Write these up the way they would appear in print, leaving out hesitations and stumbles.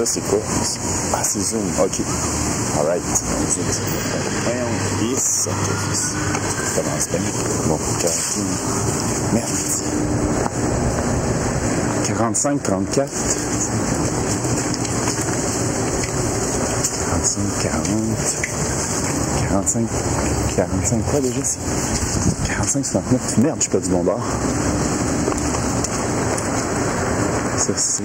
Ça, c'est quoi? Ah, c'est Zoom. OK. All right. Zoom, c'est voyons. Yes, ça commence bien. Bon, 40. Merde. 45, 34. 45, 40. 45 quoi déjà? 45, 69. Merde, je suis pas du bon bord. Ça, c'est...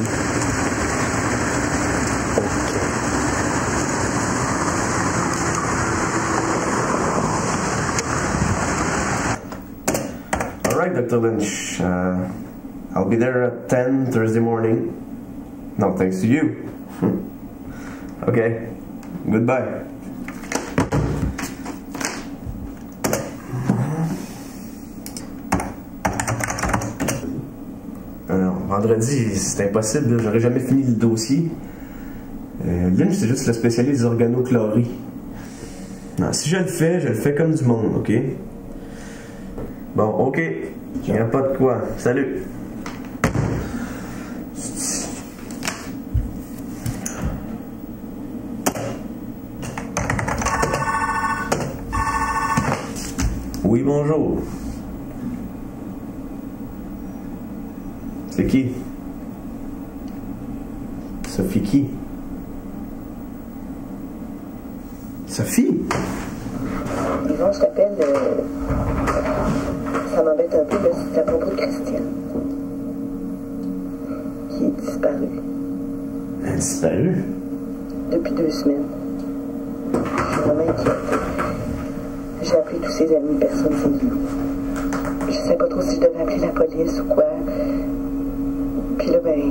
Alright, Dr. Lynch. I'll be there at 10 Thursday morning. No, thanks to you. Okay. Goodbye. Alors, vendredi, c'est impossible. J'aurais jamais fini le dossier. Lynch, c'est juste le spécialiste des organochlorés. Non, si je le fais comme du monde, ok? Bon, ok. Il n'y a pas de quoi. Salut. Oui, bonjour. C'est qui? Sophie qui? Sophie? Yvon, je t'appelle. Ça m'embête un peu, c'est à propos de Christian. Qui est disparu. Elle a disparu? Depuis 2 semaines. Je suis vraiment inquiète. J'ai appelé tous ses amis, personne ne s'est vu. Je sais pas trop si je devais appeler la police ou quoi. Puis là, ben,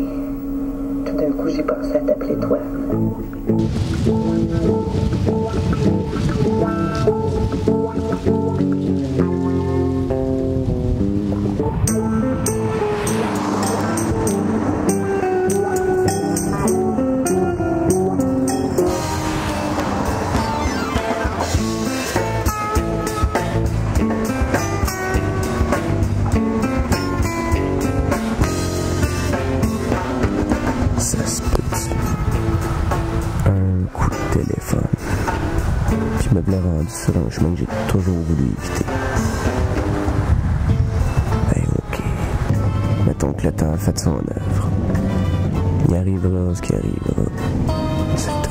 tout d'un coup, j'ai pensé à t'appeler toi. Me l'a rendu sur un chemin que j'ai toujours voulu éviter. Ben ok. Mettons que le temps a fait son œuvre. Il arrivera ce qui arrivera. C'est tout.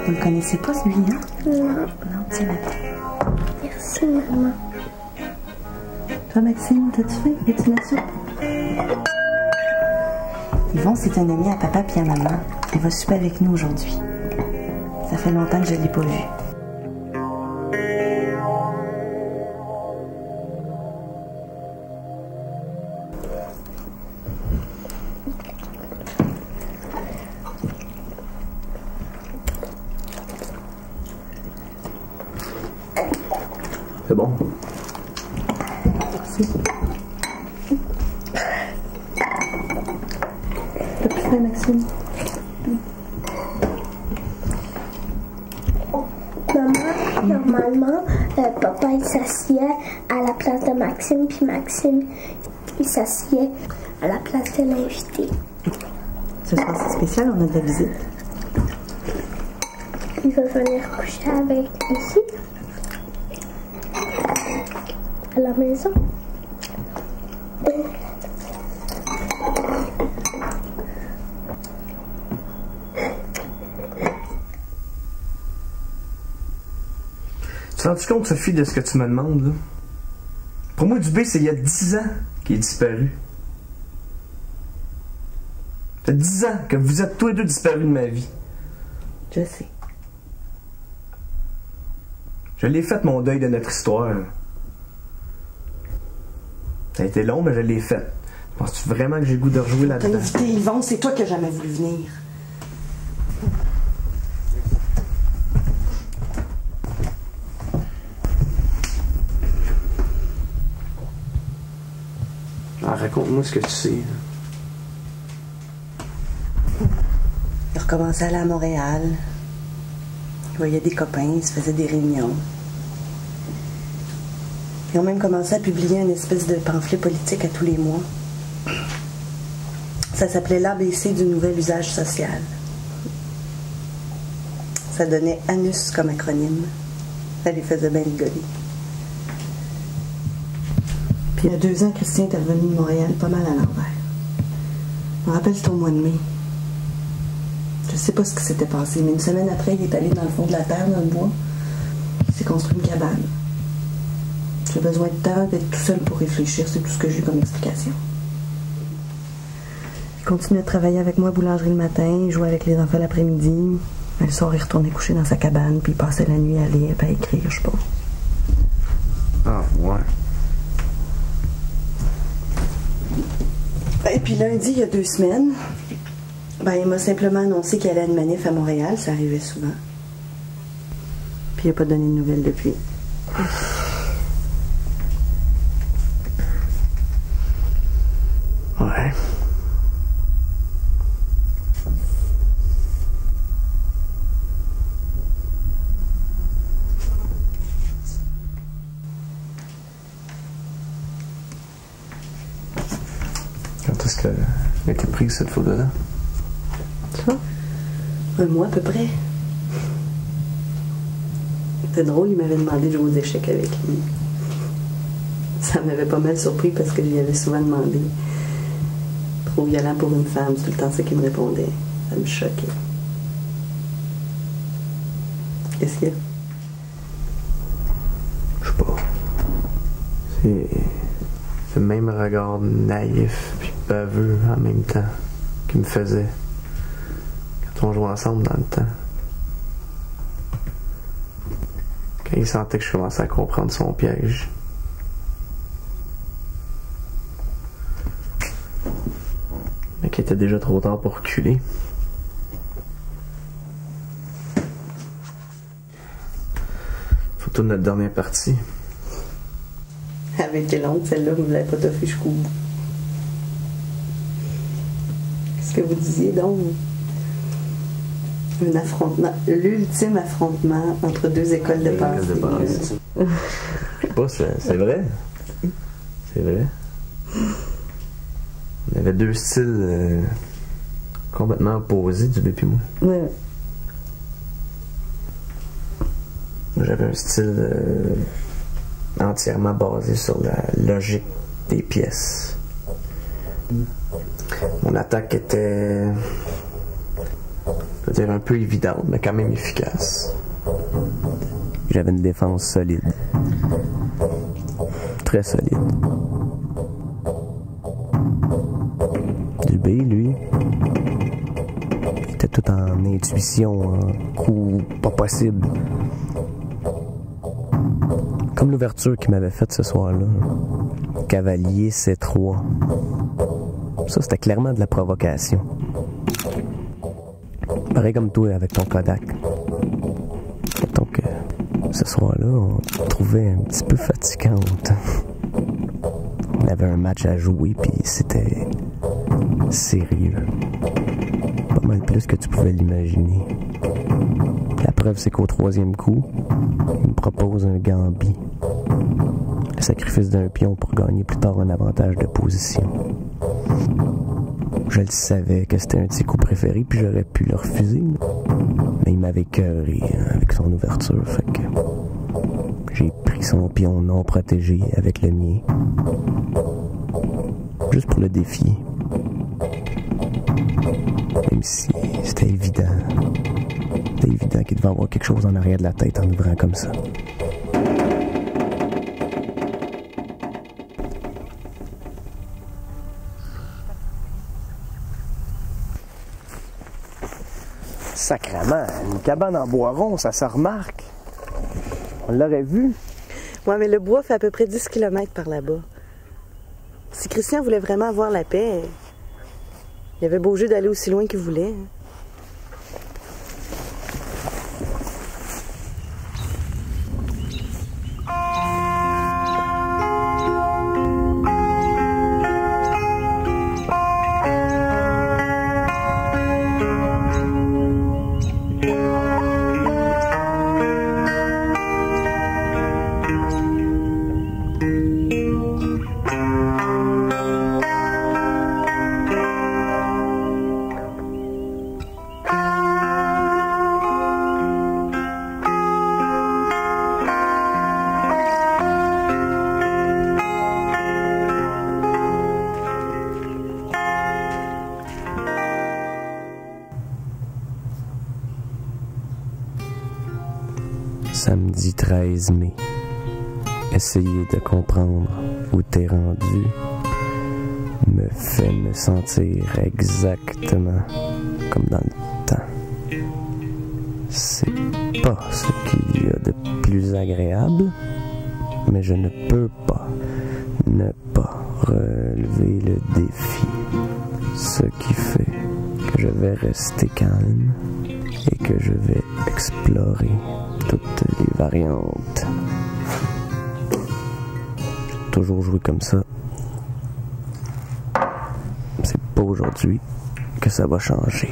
Vous ne connaissez pas celui-là? Non. Non, tiens, maman. Merci, maman. Toi, Maxime, t'as-tu faim? Es-tu la soupe? Yvon, c'est un ami à papa puis à maman. Elle va souper avec nous aujourd'hui. Ça fait longtemps que je ne l'ai pas vue. C'est bon. Merci. T'as plus faim, Maxime? Maman, Normalement, papa il s'assied à la place de Maxime, puis Maxime il s'assied à la place de l'invité. Ce soir, c'est spécial, on a de la visite. Il va venir coucher avec ici, à la maison. Tu te rends compte, Sophie, de ce que tu me demandes, là? Pour moi, Dubé, c'est il y a 10 ans qu'il est disparu. Ça fait 10 ans que vous êtes tous les deux disparus de ma vie. Je sais. Je l'ai fait, mon deuil de notre histoire. Ça a été long, mais je l'ai fait. Penses-tu vraiment que j'ai le goût de rejouer là-dedans? T'as invité Yvon, c'est toi qui n'as jamais voulu venir. Ah, raconte-moi ce que tu sais. Il recommençait à aller à Montréal. Il voyait des copains, il se faisait des réunions. Ils ont même commencé à publier une espèce de pamphlet politique à tous les mois. Ça s'appelait l'ABC du nouvel usage social. Ça donnait ANUS comme acronyme. Ça les faisait bien rigoler. Puis il y a 2 ans, Christian est revenu de Montréal pas mal à l'envers. Je me rappelle, c'était au mois de mai. Je sais pas ce qui s'était passé, mais une semaine après, il est allé dans le fond de la terre, dans le bois. Il s'est construit une cabane. J'ai besoin de temps d'être tout seul pour réfléchir, c'est tout ce que j'ai eu comme explication. Il continuait de travailler avec moi à boulangerie le matin, il jouait avec les enfants l'après-midi. Le soir, il retournait coucher dans sa cabane, puis il passait la nuit à lire, à écrire, je sais pas. Ah, ouais. Et puis lundi, il y a 2 semaines, il m'a simplement annoncé qu'il allait à une manif à Montréal, ça arrivait souvent. Puis il n'a pas donné de nouvelles depuis. Ouais. Quand est-ce qu'elle a été prise cette photo-là? Ça? 1 mois à peu près. C'était drôle, il m'avait demandé de jouer aux échecs avec lui. Ça m'avait pas mal surpris parce que je lui avais souvent demandé. Trop violent pour une femme, c'est tout le temps ça qu'il me répondait. Ça me choquait. Qu'est-ce qu'il y a? Je sais pas. C'est le même regard naïf puis baveux en même temps qu'il me faisait quand on jouait ensemble dans le temps. Quand il sentait que je commençais à comprendre son piège. Mais qu'il était déjà trop tard pour reculer. Photo de notre dernière partie. Elle avait été longue, celle-là, vous ne l'avez pas toffée jusqu'au bout. Qu'est-ce que vous disiez donc? Un affrontement, l'ultime affrontement entre 2 écoles de pensée. Je sais pas, c'est vrai. C'est vrai. On avait 2 styles complètement opposés, Dubé puis moi. Ouais. Moi, j'avais un style entièrement basé sur la logique des pièces. Mon attaque était, je veux dire, un peu évidente, mais quand même efficace. J'avais une défense solide. Très solide. Dubé, lui, était tout en intuition, en coup pas possible. Comme l'ouverture qu'il m'avait faite ce soir-là. Cavalier C3. Ça, c'était clairement de la provocation. Pareil comme toi avec ton Kodak. Donc, ce soir-là, on te trouvait un petit peu fatigante. On avait un match à jouer, puis c'était sérieux. Pas mal plus que tu pouvais l'imaginer. La preuve, c'est qu'au 3e coup, il me propose un gambit. Le sacrifice d'un pion pour gagner plus tard un avantage de position. Je le savais que c'était un de ses coups préférés, puis j'aurais pu le refuser, mais il m'avait écœuré avec son ouverture, fait que j'ai pris son pion non protégé avec le mien, juste pour le défier. Même si c'était évident qu'il devait avoir quelque chose en arrière de la tête en ouvrant comme ça. Sacrement, une cabane en bois rond, ça se remarque. On l'aurait vu. Ouais, mais le bois fait à peu près 10 km par là-bas. Si Christian voulait vraiment avoir la paix, il avait beau jeu d'aller aussi loin qu'il voulait. Samedi 13 mai. Essayer de comprendre où t'es rendu me fait me sentir exactement comme dans le temps. C'est pas ce qu'il y a de plus agréable, mais je ne peux pas ne pas relever le défi. Ce qui fait que je vais rester calme et que je vais explorer toutes les variantes. J'ai toujours joué comme ça. C'est pas aujourd'hui que ça va changer.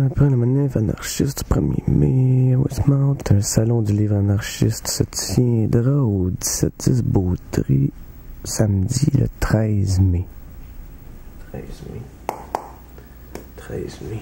Après la manif anarchiste du 1er mai à Westmount, un salon du livre anarchiste se tiendra au 1710 Beautry, samedi le 13 mai. 13 mai.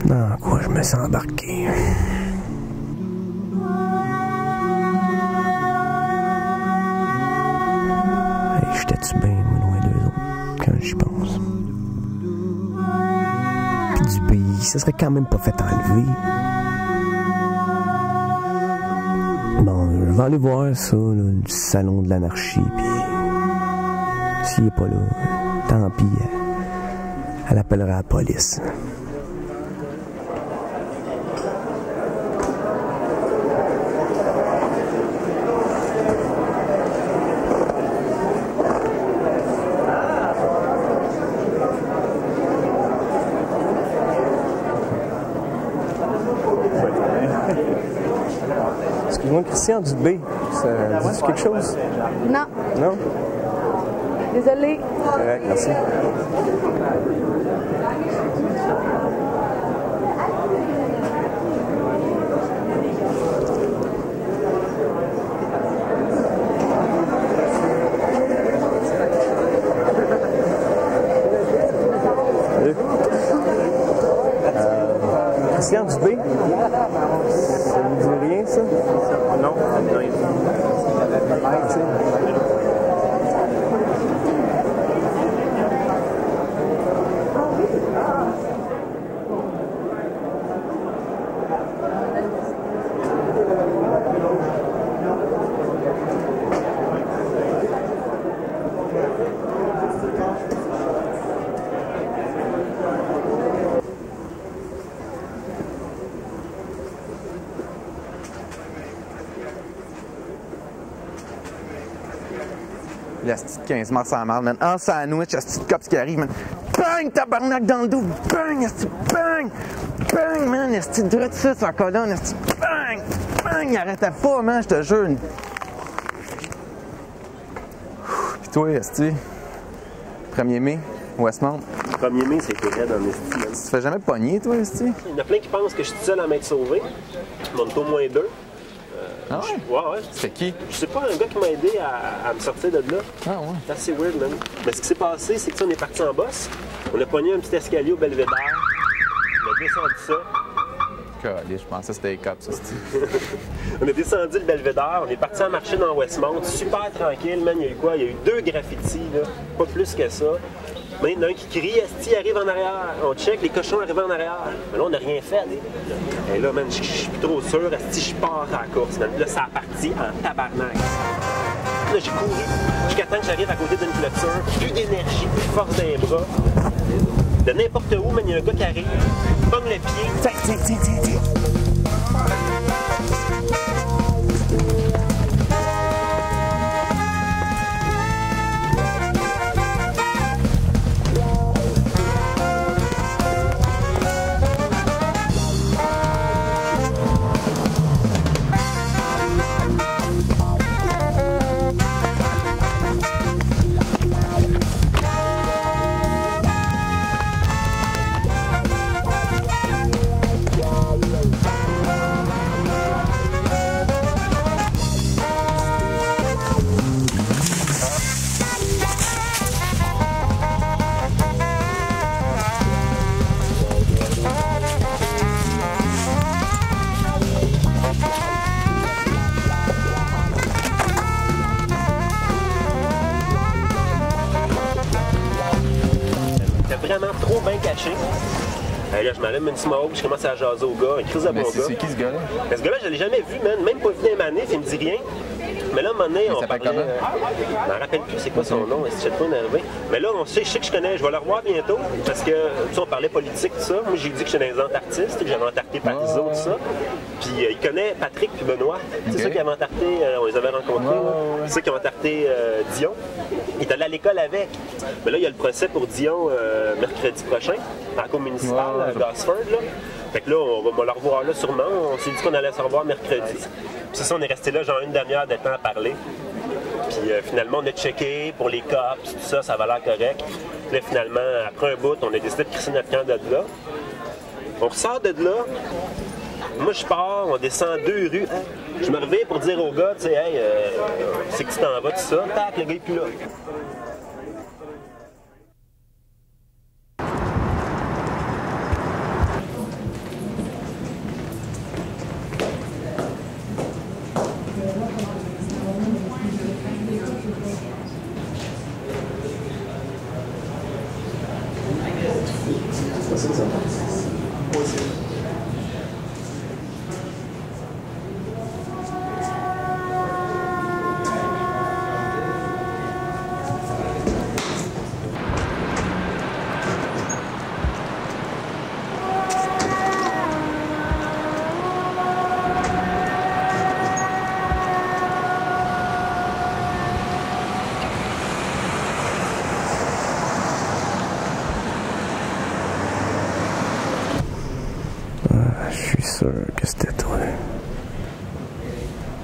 Dans quoi je me sens embarqué? Hey, j'étais-tu bien, moi, loin d'eux autres? quand j'y pense. Puis Dubé, il se serait quand même pas fait enlever. Bon, je vais aller voir ça, là, du salon de l'anarchie, puis s'il est pas là, tant pis, elle appellera la police. Excuse-moi, Christian Dubé, ça dit quelque chose? Non. Non? Désolée. Ouais, merci. Salut. Christian Dubé, ça vous dit rien, ça? Non, non. La petite 15 mars en marde, man. En sandwich, la petite cops qui arrive, man. Bang! Tabarnak dans le dos! Bang! Esti, bang! Bang, man! Esti, droit de ça, sa colonne! Esti, bang! Bang! Il arrêtait pas, man, je te jure. Pis toi, Esti, 1er mai, Westmount. 1er mai, c'était raide en esti. Tu te fais jamais pogner, toi, Esti? Il y en a plein qui pensent que je suis seul à m'être sauvé. On est au moins 2. Ah ouais? Ouais. C'était qui? Je sais pas, un gars qui m'a aidé à me sortir de là. Ah ouais? C'est assez weird, man. Mais ce qui s'est passé, c'est que ça, on est parti en bosse. On a pogné un petit escalier au Belvédère. On a descendu ça. Je pensais que c'était les cops, Esti. On a descendu le Belvédère. On est parti en marcher dans Westmount. Super tranquille, man. Il y a eu quoi? Il y a eu 2 graffitis, là. Pas plus que ça. Mais il y en a un qui crie, Esti arrive en arrière. On check, les cochons arrivent en arrière. Mais là, on n'a rien fait. Et là, man, je suis plus trop sûr. Esti, je pars à la course, man. Là, ça a parti en tabarnak. Là, j'ai couru jusqu'à temps que j'arrive à côté d'une clôture. Plus d'énergie, plus force d'un bras. De n'importe où, man, il y a un gars qui arrive, pogne le pied. Tiens. Vraiment trop bien caché. Là, je m'allume une smoke, je commence à jaser au gars, un crise de bon gars. C'est qui ce gars-là? Mais ce gars-là, je l'ai jamais vu, man. Même pas vu dans les manifs, il me dit rien. Mais là, à un moment donné, on s'appelle parlait... comment? Je m'en rappelle plus c'est quoi son nom, je sais pas d'arriver. Mais là, je sais que je connais, je vais le revoir bientôt, parce que, tu sais, on parlait politique, tout ça. Moi, j'ai dit que j'étais dans les entartistes, que j'avais entarté Parizeau, tout ça. Puis il connaît Patrick puis Benoît. C'est ceux qui avaient entarté, on les avait rencontrés. C'est ceux qui ont entarté Dion. Il est allé à l'école avec. Mais là, il y a le procès pour Dion mercredi prochain, à la cour municipale, à Gosford, là. Fait que là, on va le revoir là sûrement. On s'est dit qu'on allait se revoir mercredi. Puis c'est ça, on est resté là genre une demi-heure de temps à parler. Puis finalement, on a checké pour les cops, tout ça, ça va l'air correct. Puis là, finalement, après un bout, on a décidé de crisser notre camp de là. On ressort de là. Moi, je pars, on descend 2 rues. Je me reviens pour dire au gars, tu sais, hey, c'est que tu t'en vas, tout ça. Tac, le gars est plus là. sûr que c'était toi.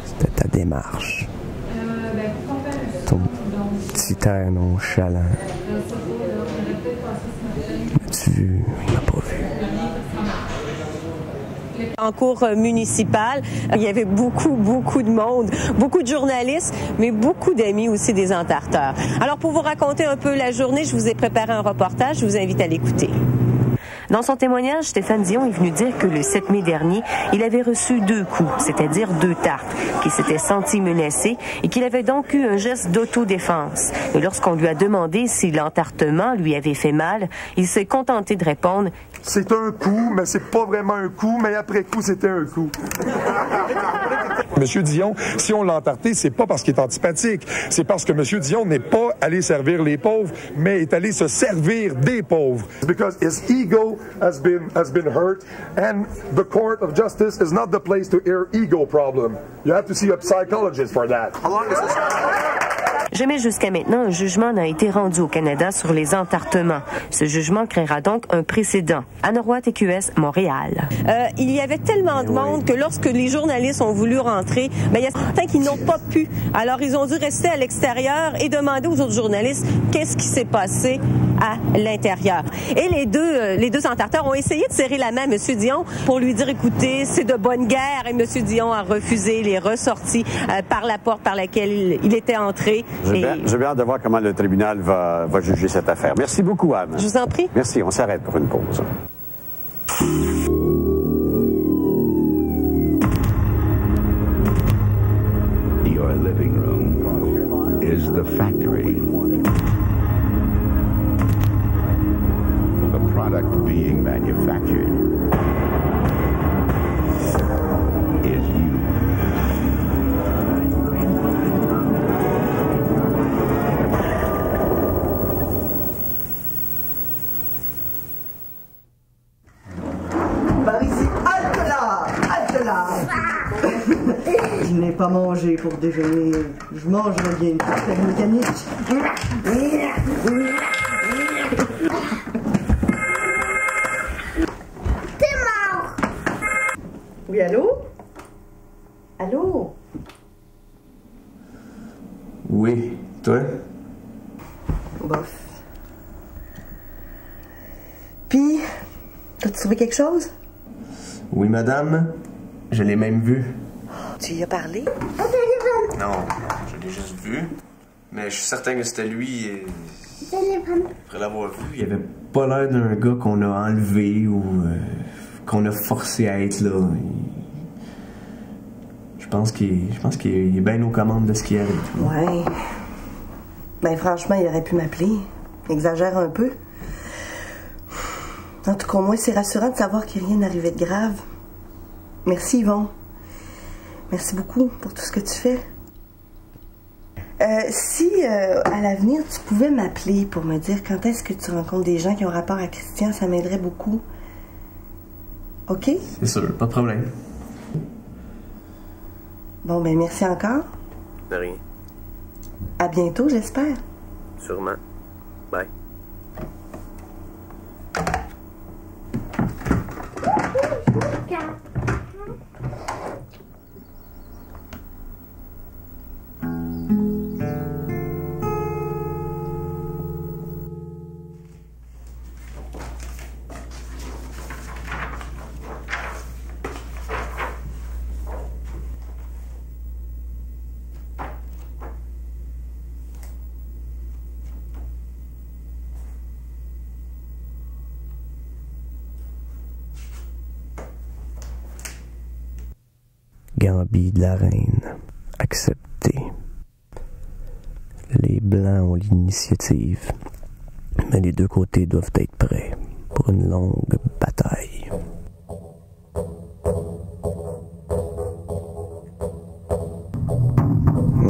C'était ta démarche. Ton petit air nonchalant. As-tu vu? Il m'a pas vu. En cours municipal, il y avait beaucoup de monde, beaucoup de journalistes, mais beaucoup d'amis aussi des entarteurs. Alors, pour vous raconter un peu la journée, je vous ai préparé un reportage, je vous invite à l'écouter. Dans son témoignage, Stéphane Dion est venu dire que le 7 mai dernier, il avait reçu 2 coups, c'est-à-dire 2 tartes, qu'il s'était senti menacé et qu'il avait donc eu un geste d'autodéfense. Et lorsqu'on lui a demandé si l'entartement lui avait fait mal, il s'est contenté de répondre « C'est un coup, mais c'est pas vraiment un coup, mais après coup, c'était un coup. » Monsieur Dion, si on l'a entarté, c'est pas parce qu'il est antipathique, c'est parce que Monsieur Dion n'est pas allé servir les pauvres, mais est allé se servir des pauvres. Because his ego has been hurt, and the court of justice is not the place to air ego problem. You have to see a psychologist for that. How long is this? Jamais jusqu'à maintenant, un jugement n'a été rendu au Canada sur les entartements. Ce jugement créera donc un précédent. Anne Roy, TQS, Montréal. Il y avait tellement de monde que lorsque les journalistes ont voulu rentrer, il y a certains qui n'ont pas pu. Alors, ils ont dû rester à l'extérieur et demander aux autres journalistes qu'est-ce qui s'est passé à l'intérieur. Et les deux entarteurs ont essayé de serrer la main à M. Dion pour lui dire, écoutez, c'est de bonne guerre. Et M. Dion a refusé, il est ressorti par la porte par laquelle il était entré. J'ai bien hâte de voir comment le tribunal va juger cette affaire. Merci beaucoup, Anne. Je vous en prie. Merci. On s'arrête pour une pause. Your living room is the factory. The product being manufactured is you. Je n'ai pas mangé pour déjeuner. Je mangerai bien une petite mécanique. T'es mort! Oui, allô? Allô? Oui, toi? Bof. Puis, t'as trouvé quelque chose? Oui, madame. Je l'ai même vu. Tu y as parlé? Non, je l'ai juste vu. Mais je suis certain que c'était lui. Et... après l'avoir vu, il avait pas l'air d'un gars qu'on a enlevé ou qu'on a forcé à être là. Je pense qu'il est bien aux commandes de ce qui arrive. Ouais. Ben franchement, il aurait pu m'appeler. Exagère un peu. En tout cas, au moins, c'est rassurant de savoir qu'il rien n'arrivait de grave. Merci, Yvon. Merci beaucoup pour tout ce que tu fais. Si, à l'avenir, tu pouvais m'appeler pour me dire quand est-ce que tu rencontres des gens qui ont rapport à Christian, ça m'aiderait beaucoup. OK? C'est sûr, pas de problème. Bon, ben merci encore. De rien. À bientôt, j'espère. Sûrement. Bye. Gambit de la reine. Accepté. Les Blancs ont l'initiative, mais les deux côtés doivent être prêts pour une longue bataille.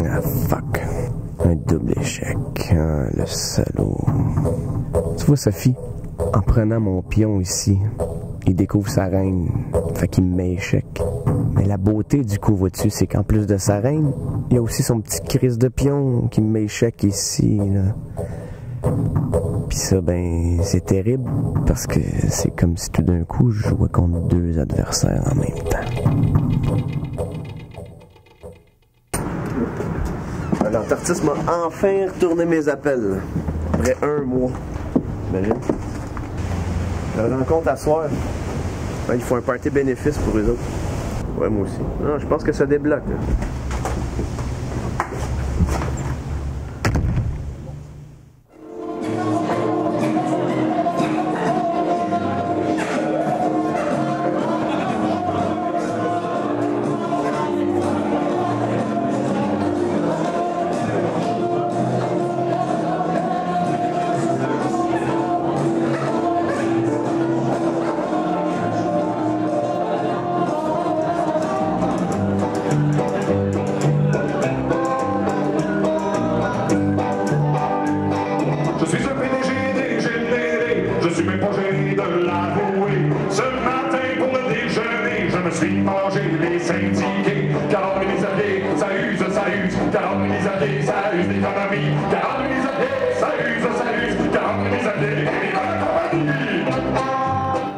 Ah fuck. Un double échec. Ah, le salaud. Tu vois, Sophie, en prenant mon pion ici, il découvre sa reine, fait qu'il me met échec. Mais la beauté du coup, vois-tu, c'est qu'en plus de sa reine, il y a aussi son petit crise de pion qui me met échec ici, là. Puis ça, ben, c'est terrible parce que c'est comme si tout d'un coup, je jouais contre deux adversaires en même temps. L'Antarctis m'a enfin retourné mes appels. Après 1 mois. Imagine. Je rencontre à soir. Ouais, ils font un party bénéfice pour eux autres. Ouais, moi aussi. Non, je pense que ça débloque, là.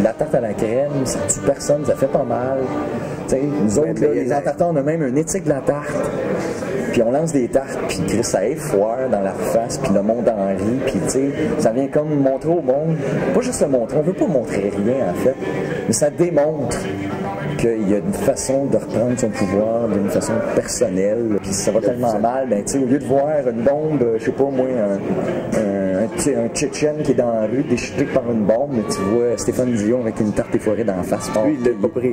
La tarte à la crème, ça tue personne, ça fait pas mal. T'sais, nous autres, là, les Antarctins, on a même une éthique de la tarte. Puis on lance des tartes, puis Chris, ça effoire dans la face, puis le monde en rit, puis tu sais, ça vient comme montrer au monde, pas juste le montrer, on veut pas montrer rien en fait, mais ça démontre qu'il y a une façon de reprendre son pouvoir d'une façon personnelle, puis ça va tellement mal, ben tu sais, au lieu de voir une bombe, je sais pas moi, un Tchétchène qui est dans la rue déchiqueté par une bombe, mais tu vois Stéphane Dion avec une tarte effoirée dans la face. Lui, il l'a pas pris.